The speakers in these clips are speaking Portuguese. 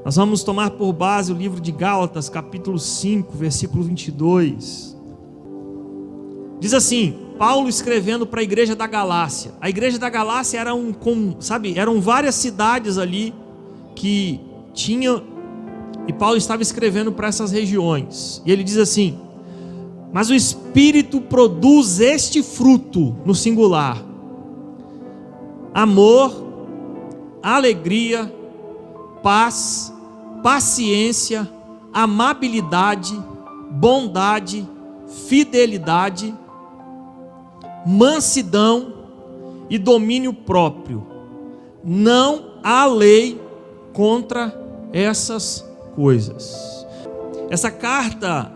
Nós vamos tomar por base o livro de Gálatas, capítulo 5, versículo 22. Diz assim, Paulo escrevendo para a igreja da Galácia. A igreja da Galácia era eram várias cidades ali que tinham, e Paulo estava escrevendo para essas regiões. E ele diz assim: mas o Espírito produz este fruto, no singular: amor, alegria, paz, paciência, amabilidade, bondade, fidelidade, mansidão e domínio próprio. Não há lei contra essas coisas. Essa carta,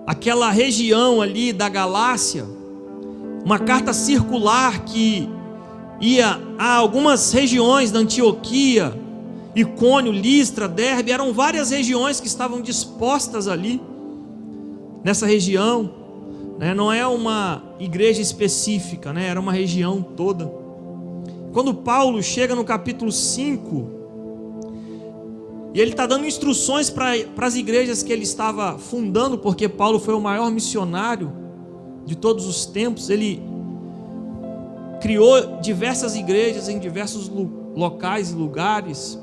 aquela região ali da Galácia, uma carta circular que ia a algumas regiões da Antioquia, Icônio, Listra, Derbe, eram várias regiões que estavam dispostas ali, nessa região, né? Não é uma igreja específica, né? Era uma região toda. Quando Paulo chega no capítulo 5, e ele está dando instruções para as igrejas que ele estava fundando, porque Paulo foi o maior missionário de todos os tempos. Ele criou diversas igrejas em diversos locais e lugares.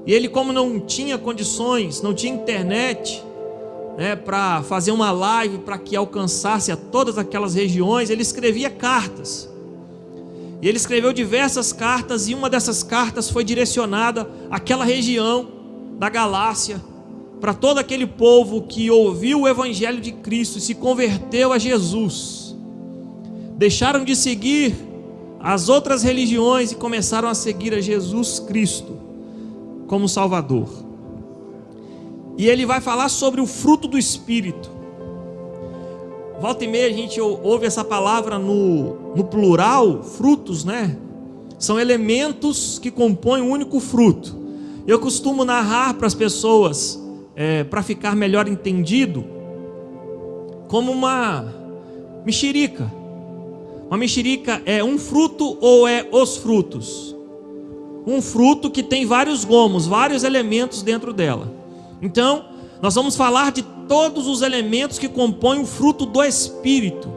E ele, como não tinha condições, não tinha internet, né, para fazer uma live para que alcançasse a todas aquelas regiões, ele escrevia cartas. E ele escreveu diversas cartas, e uma dessas cartas foi direcionada àquela região da Galácia, para todo aquele povo que ouviu o Evangelho de Cristo e se converteu a Jesus. Deixaram de seguir as outras religiões e começaram a seguir a Jesus Cristo como Salvador. E ele vai falar sobre o fruto do Espírito. Volta e meia a gente ouve essa palavra no plural, frutos, né? São elementos que compõem um único fruto. Eu costumo narrar para as pessoas, para ficar melhor entendido, como uma mexerica. Uma mexerica é um fruto ou é os frutos? Um fruto que tem vários gomos, vários elementos dentro dela. Então, nós vamos falar de todos os elementos que compõem o fruto do Espírito,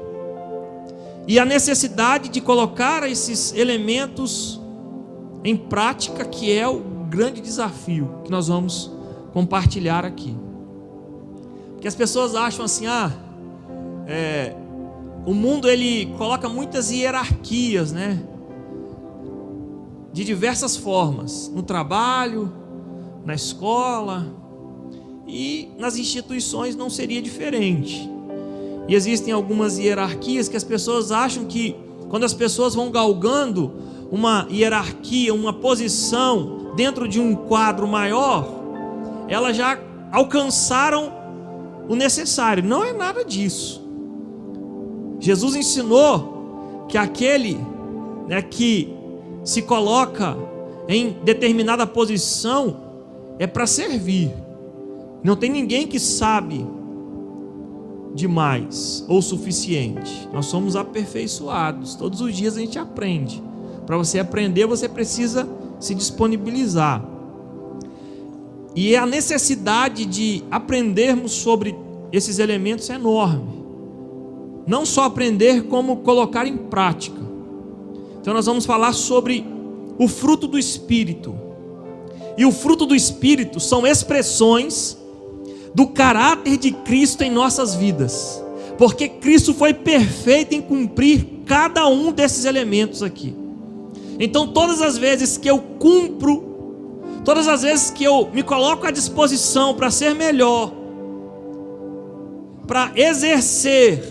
e a necessidade de colocar esses elementos em prática, que é o grande desafio que nós vamos compartilhar aqui. Porque as pessoas acham assim, o mundo ele coloca muitas hierarquias, né? De diversas formas, no trabalho, na escola, e nas instituições não seria diferente. E existem algumas hierarquias que as pessoas acham que, quando as pessoas vão galgando uma hierarquia, uma posição dentro de um quadro maior, elas já alcançaram o necessário. Não é nada disso. Jesus ensinou que aquele, né, que se coloca em determinada posição é para servir. Não tem ninguém que sabe demais ou suficiente. Nós somos aperfeiçoados. Todos os dias a gente aprende. Para você aprender, você precisa se disponibilizar. E a necessidade de aprendermos sobre esses elementos é enorme. Não só aprender, como colocar em prática. Então nós vamos falar sobre o fruto do Espírito. E o fruto do Espírito são expressões do caráter de Cristo em nossas vidas, porque Cristo foi perfeito em cumprir cada um desses elementos aqui. Então todas as vezes que eu cumpro, todas as vezes que eu me coloco à disposição para ser melhor, para exercer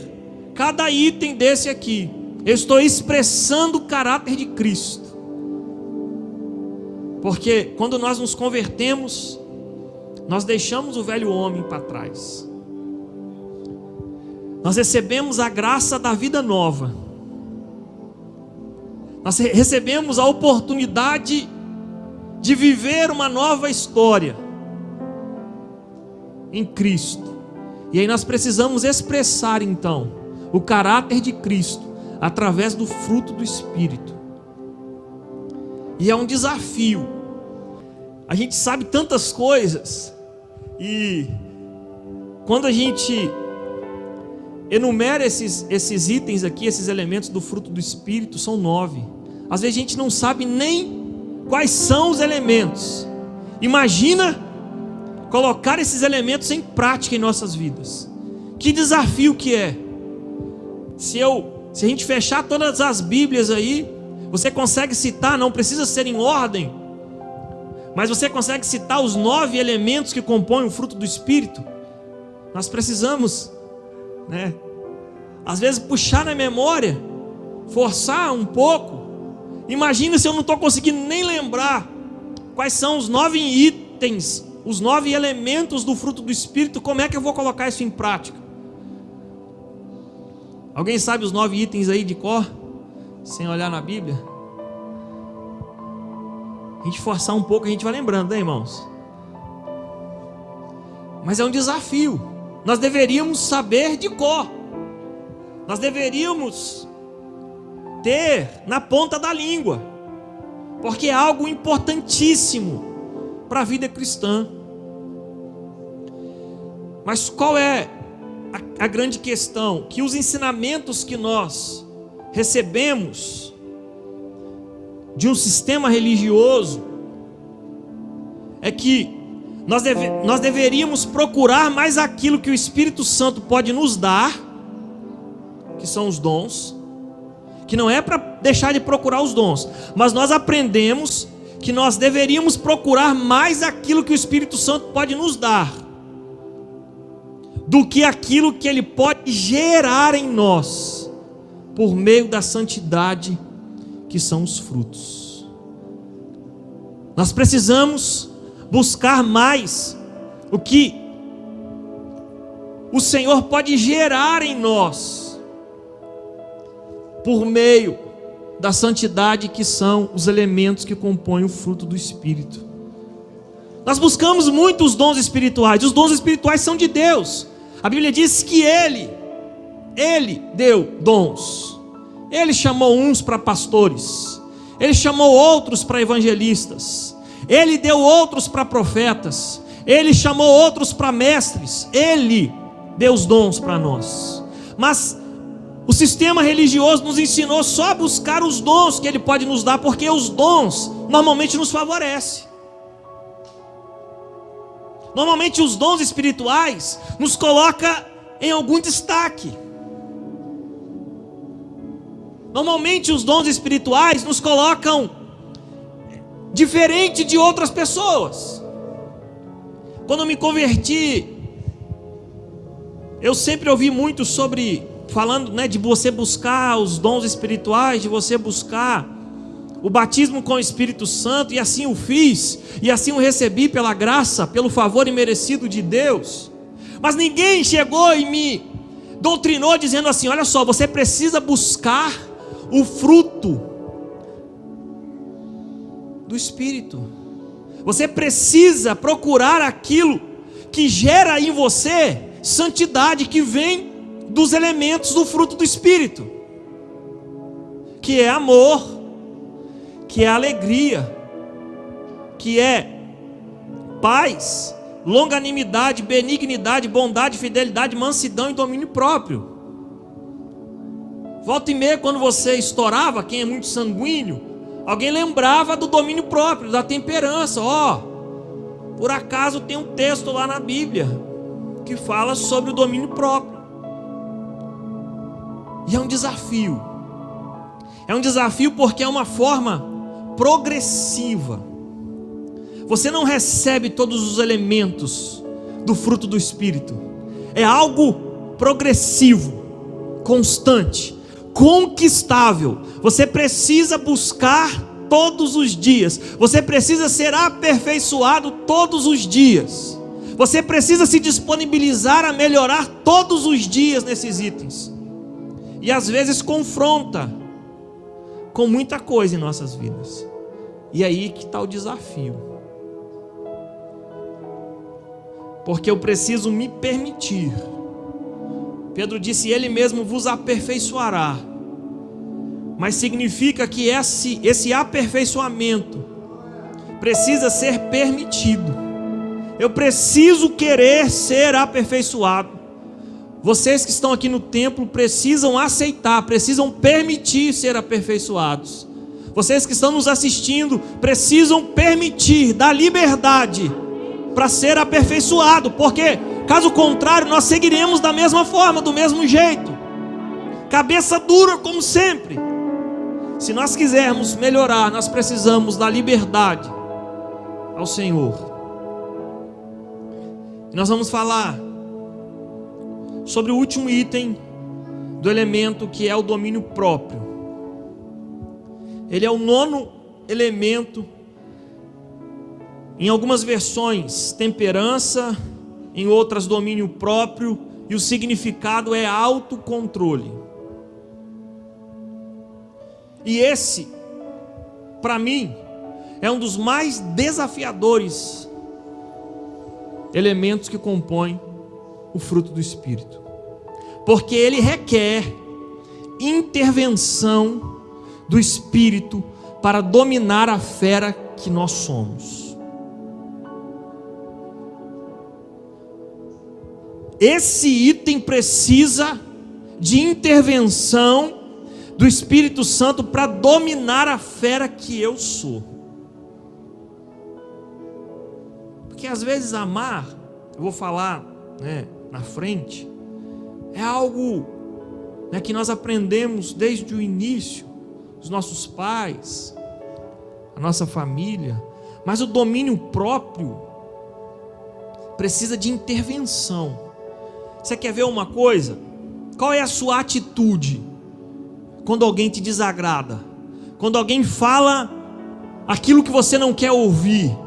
cada item desse aqui, eu estou expressando o caráter de Cristo. Porque quando nós nos convertemos, nós deixamos o velho homem para trás. Nós recebemos a graça da vida nova. Nós recebemos a oportunidade de viver uma nova história em Cristo. E aí nós precisamos expressar então o caráter de Cristo através do fruto do Espírito. E é um desafio. A gente sabe tantas coisas, e quando a gente enumera esses itens aqui, esses elementos do fruto do Espírito, são 9. Às vezes a gente não sabe nem quais são os elementos. Imagina colocar esses elementos em prática em nossas vidas. Que desafio que é. Se a gente fechar todas as Bíblias aí, você consegue citar, não precisa ser em ordem, mas você consegue citar os 9 elementos que compõem o fruto do Espírito. Nós precisamos, às vezes puxar na memória, forçar um pouco. Imagina se eu não estou conseguindo nem lembrar quais são os 9 itens, os 9 elementos do fruto do Espírito. Como é que eu vou colocar isso em prática? Alguém sabe os 9 itens aí de cor? Sem olhar na Bíblia? A gente forçar um pouco, a gente vai lembrando, né, irmãos? Mas é um desafio. Nós deveríamos saber de cor. Nós deveríamos ter na ponta da língua, porque é algo importantíssimo para a vida cristã. Mas qual é a grande questão? Que os ensinamentos que nós recebemos de um sistema religioso é que nós deveríamos procurar mais aquilo que o Espírito Santo pode nos dar, que são os dons, que não é para deixar de procurar os dons, mas nós aprendemos que nós deveríamos procurar mais aquilo que o Espírito Santo pode nos dar, do que aquilo que Ele pode gerar em nós, por meio da santidade, que são os frutos. Nós precisamos buscar mais o que o Senhor pode gerar em nós, por meio da santidade, que são os elementos que compõem o fruto do Espírito. Nós buscamos muito os dons espirituais. Os dons espirituais são de Deus. A Bíblia diz que Ele deu dons. Ele chamou uns para pastores, Ele chamou outros para evangelistas, Ele deu outros para profetas, Ele chamou outros para mestres. Ele deu os dons para nós. Mas o sistema religioso nos ensinou só a buscar os dons que Ele pode nos dar, porque os dons normalmente nos favorecem. Normalmente os dons espirituais nos colocam em algum destaque. Normalmente os dons espirituais nos colocam diferente de outras pessoas. Quando eu me converti, eu sempre ouvi muito falando de você buscar os dons espirituais, de você buscar o batismo com o Espírito Santo, e assim o fiz, e assim o recebi pela graça, pelo favor imerecido de Deus. Mas ninguém chegou e me doutrinou dizendo assim: olha só, você precisa buscar o fruto do Espírito, você precisa procurar aquilo que gera em você santidade, que vem dos elementos do fruto do Espírito, que é amor, que é alegria, que é paz, longanimidade, benignidade, bondade, fidelidade, mansidão e domínio próprio. Volta e meia, quando você estourava, quem é muito sanguíneo, alguém lembrava do domínio próprio, da temperança. Por acaso tem um texto lá na Bíblia que fala sobre o domínio próprio. E é um desafio. É um desafio porque é uma forma progressiva. Você não recebe todos os elementos do fruto do Espírito. É algo progressivo, constante, conquistável. Você precisa buscar todos os dias. Você precisa ser aperfeiçoado todos os dias. Você precisa se disponibilizar a melhorar todos os dias nesses itens. E às vezes confronta com muita coisa em nossas vidas. E aí que está o desafio. Porque eu preciso me permitir. Pedro disse: Ele mesmo vos aperfeiçoará. Mas significa que esse aperfeiçoamento precisa ser permitido. Eu preciso querer ser aperfeiçoado. Vocês que estão aqui no templo precisam aceitar, precisam permitir ser aperfeiçoados. Vocês que estão nos assistindo precisam permitir, dar liberdade para ser aperfeiçoado, porque caso contrário nós seguiremos da mesma forma, do mesmo jeito, cabeça dura como sempre. Se nós quisermos melhorar, nós precisamos dar liberdade ao Senhor. Nós vamos falar sobre o último item do elemento, que é o domínio próprio. Ele é o 9º elemento. Em algumas versões, temperança, em outras, domínio próprio, e o significado é autocontrole. E esse, para mim, é um dos mais desafiadores elementos que compõem o fruto do Espírito, porque ele requer intervenção do Espírito para dominar a fera que nós somos. Esse item precisa de intervenção do Espírito Santo para dominar a fera que eu sou. Porque às vezes amar, eu vou falar, na frente, é algo, que nós aprendemos desde o início, os nossos pais, a nossa família, mas o domínio próprio precisa de intervenção. Você quer ver uma coisa? Qual é a sua atitude quando alguém te desagrada? Quando alguém fala aquilo que você não quer ouvir?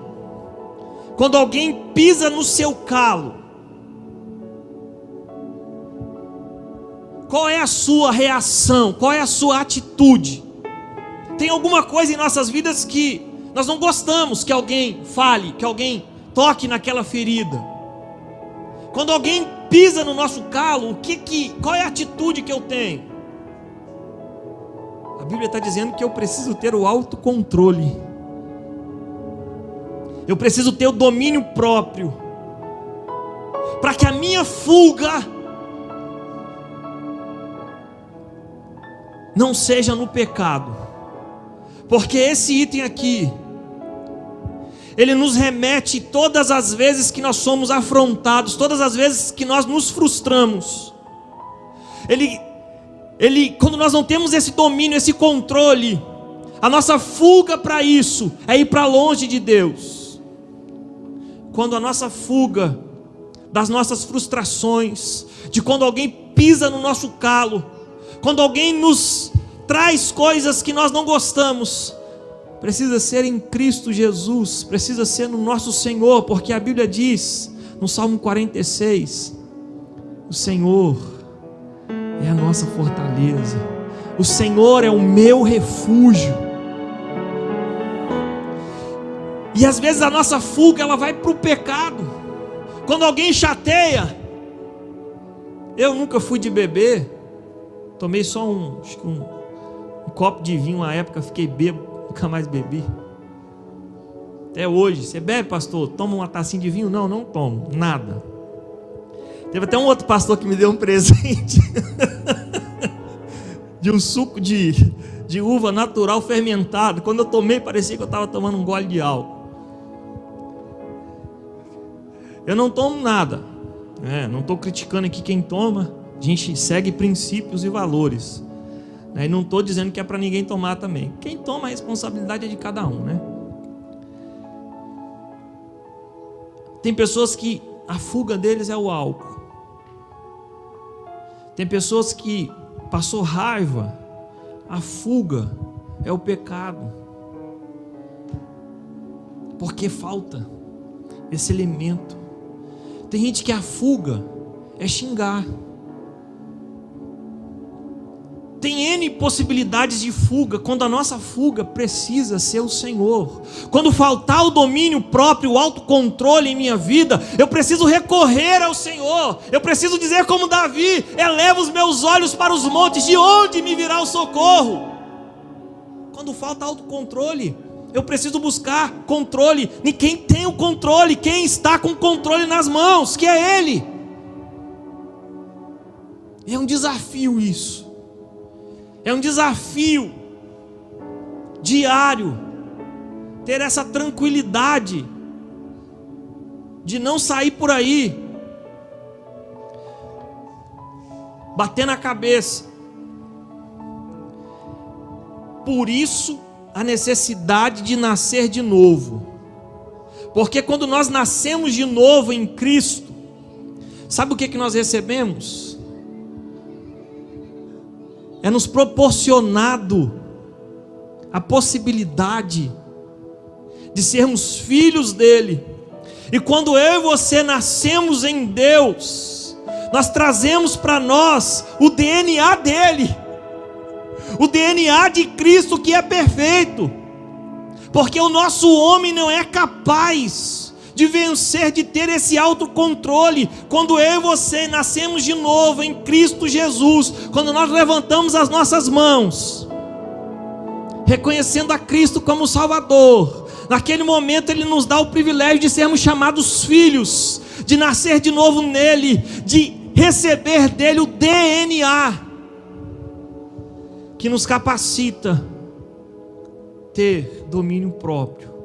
Quando alguém pisa no seu calo? Qual é a sua reação? Qual é a sua atitude? Tem alguma coisa em nossas vidas que nós não gostamos que alguém fale, que alguém toque naquela ferida. Quando alguém pisa no nosso calo, qual é a atitude que eu tenho? A Bíblia está dizendo que eu preciso ter o autocontrole. Eu preciso ter o domínio próprio, para que a minha fuga não seja no pecado. Porque esse item aqui, ele nos remete todas as vezes que nós somos afrontados, todas as vezes que nós nos frustramos. Quando nós não temos esse domínio, esse controle, a nossa fuga para isso é ir para longe de Deus. Quando a nossa fuga das nossas frustrações, de quando alguém pisa no nosso calo, quando alguém nos traz coisas que nós não gostamos, precisa ser em Cristo Jesus, precisa ser no nosso Senhor, porque a Bíblia diz no Salmo 46, o Senhor é a nossa fortaleza, o Senhor é o meu refúgio. E às vezes a nossa fuga, ela vai para o pecado. Quando alguém chateia, eu nunca fui de beber, tomei só um copo de vinho uma época, fiquei bêbado, nunca mais bebi. Até hoje, você bebe, pastor? Toma uma tacinha de vinho? Não, não tomo, nada. Teve até um outro pastor que me deu um presente de um suco de uva natural fermentado. Quando eu tomei, parecia que eu estava tomando um gole de álcool. Eu não tomo nada, não estou criticando aqui quem toma. A gente segue princípios e valores, e não estou dizendo que é para ninguém tomar também. Quem toma, a responsabilidade é de cada um, Tem pessoas que a fuga deles é o álcool. Tem pessoas que passou raiva, a fuga é o pecado, porque falta esse elemento. Tem gente que a fuga é xingar. Tem N possibilidades de fuga, quando a nossa fuga precisa ser o Senhor. Quando faltar o domínio próprio, o autocontrole em minha vida, eu preciso recorrer ao Senhor. Eu preciso dizer como Davi: eleva os meus olhos para os montes, de onde me virá o socorro? Quando falta autocontrole, Eu preciso buscar controle em quem tem o controle, quem está com o controle nas mãos, que é Ele. É um desafio isso. É um desafio diário ter essa tranquilidade de não sair por aí bater na cabeça. Por isso a necessidade de nascer de novo. Porque quando nós nascemos de novo em Cristo, sabe o que nós recebemos? É nos proporcionado a possibilidade de sermos filhos dele. E quando eu e você nascemos em Deus, nós trazemos para nós o DNA dele, o DNA de Cristo, que é perfeito, porque o nosso homem não é capaz de vencer, de ter esse autocontrole. Quando eu e você nascemos de novo em Cristo Jesus, quando nós levantamos as nossas mãos, reconhecendo a Cristo como Salvador, naquele momento Ele nos dá o privilégio de sermos chamados filhos, de nascer de novo nele, de receber dele o DNA, que nos capacita ter domínio próprio.